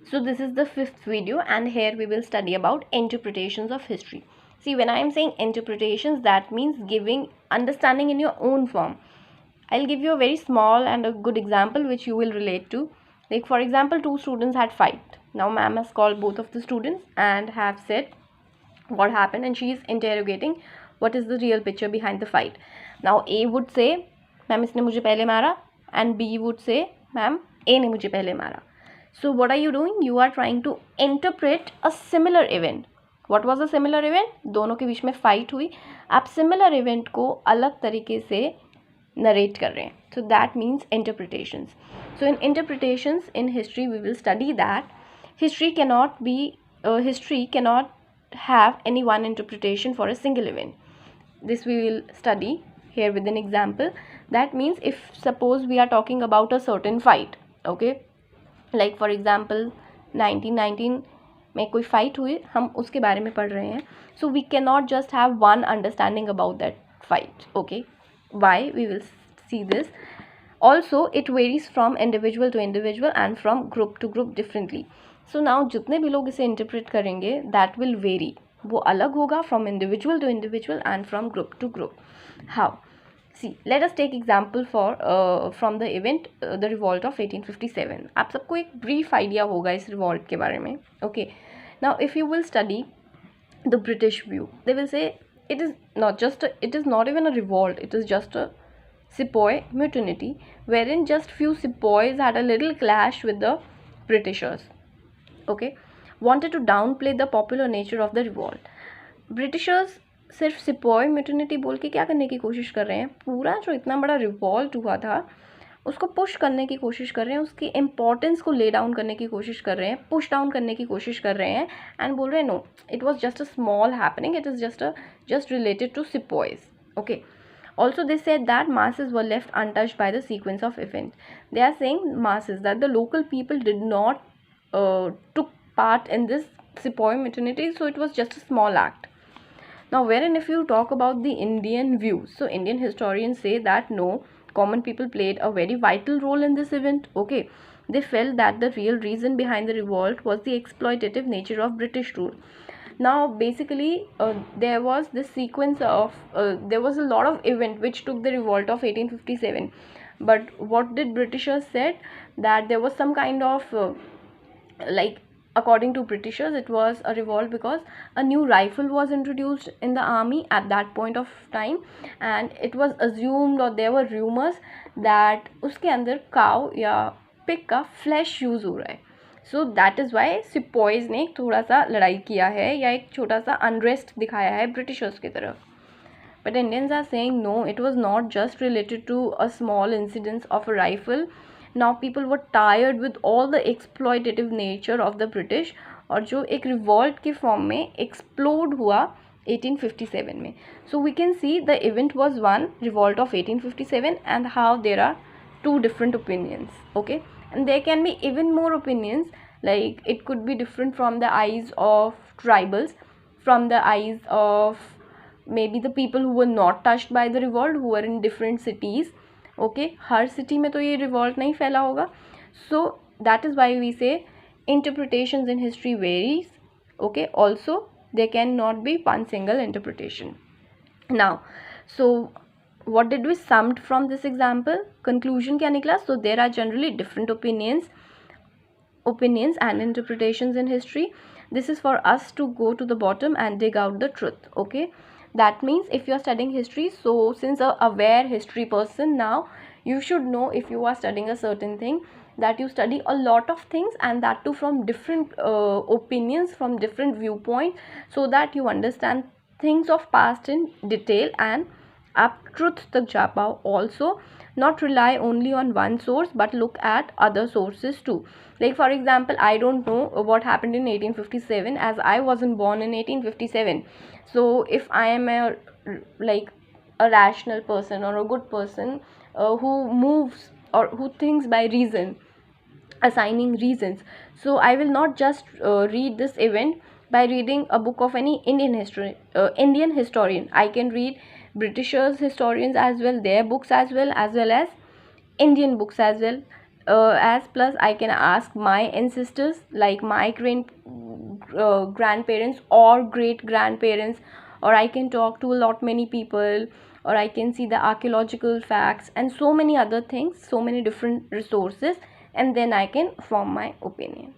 So this is the fifth video, and here we will study about interpretations of history. See, when I am saying interpretations, that means giving understanding in your own form. I'll give you a very small and a good example which you will relate to. Like for example, two students had fight. Now ma'am has called both of the students and have said what happened, and she is interrogating what is the real picture behind the fight. Now A would say, ma'am इसने मुझे पहले मारा, and B would say, ma'am A ने मुझे पहले मारा. So what are you doing? You are trying to interpret a similar event. What was a similar event? दोनों के बीच में fight हुई. आप similar event को अलग तरीके से narrate कर रहे हैं. So that means interpretations. So in interpretations in history, we will study that history cannot have any one interpretation for a single event. This we will study here with an example. That means if suppose we are talking about a certain fight, okay, like for example 1919 में कोई fight हुई, हम उसके बारे में पढ़ रहे हैं. So we can not just have one understanding about that fight. Okay, why we will see this. Also it varies from individual to individual and from group to group differently. So now जितने भी लोग इसे interpret करेंगे that will very, वो अलग होगा from individual to individual and from group to group. How? See, let us take example from the event the revolt of 1857. आप सबको एक brief idea होगा इस revolt के बारे में. Okay, now if you will study the British view, they will say it is not even a revolt. It is just a sepoy mutiny, wherein just few sepoys had a little clash with the Britishers. Okay, wanted to downplay the popular nature of the revolt. Britishers सिर्फ sepoy म्यूटिनिटी बोल के क्या करने की कोशिश कर रहे हैं, पूरा जो इतना बड़ा रिवॉल्ट हुआ था उसको पुश करने की कोशिश कर रहे हैं, उसकी इम्पोर्टेंस को ले डाउन करने की कोशिश कर रहे हैं, पुश डाउन करने की कोशिश कर रहे हैं, एंड बोल रहे हैं no, it was just a small happening, it is just related to sepoys. Okay. Also they said that masses were left untouched by the sequence of events. They are saying masses that the local people did not took part in this sepoy mutiny, so it was just a small act. Now, wherein if you talk about the Indian view, so Indian historians say that no, common people played a very vital role in this event. Okay, they felt that the real reason behind the revolt was the exploitative nature of British rule. Now, basically, there was this sequence of there was a lot of event which took the revolt of 1857. But what did Britishers said? That there was some kind of like, according to Britishers, it was a revolt because a new rifle was introduced in the army at that point of time, and it was assumed, or there were rumors that उसके अंदर cow या pig का flesh use हो रहा है. So that is why sepoys ने थोड़ा सा लड़ाई किया है या एक छोटा सा अनरेस्ट दिखाया है ब्रिटिशर्स की तरफ. But Indians are saying no, it was not just related to a small incidence of a rifle. Now people were tired with all the exploitative nature of the British, और जो एक revolt के form में explode हुआ 1857 में. So we can see the event was one revolt of 1857 and how there are two different opinions. Okay, and there can be even more opinions, like it could be different from the eyes of tribals, from the eyes of maybe the people who were not touched by the revolt, who were in different cities. Okay, हर city में तो ये revolt नहीं फैला होगा. So that is why we say interpretations in history varies. Okay, also they can not be one single interpretation. Now so what did we summed from this example? Conclusion क्या निकला? So there are generally different opinions and interpretations in history. This is for us to go to the bottom and dig out the truth. Okay, that means if you are studying history, so since a aware history person, now you should know, if you are studying a certain thing, that you study a lot of things, and that too from different opinions, from different viewpoints, so that you understand things of past in detail and आप truth तक जा पाओ. Also, not rely only on one source but look at other sources too. Like for example, I don't know what happened in 1857, as I wasn't born in 1857. So if I am a rational person or a good person who moves or who thinks by reason, assigning reasons, so I will not just read this event by reading a book of any Indian historian. I can read Britishers historians as well, their books as well as Indian books as well, as plus I can ask my ancestors, like my grandparents or great grandparents, or I can talk to a lot many people, or I can see the archaeological facts and so many other things, so many different resources, and then I can form my opinion.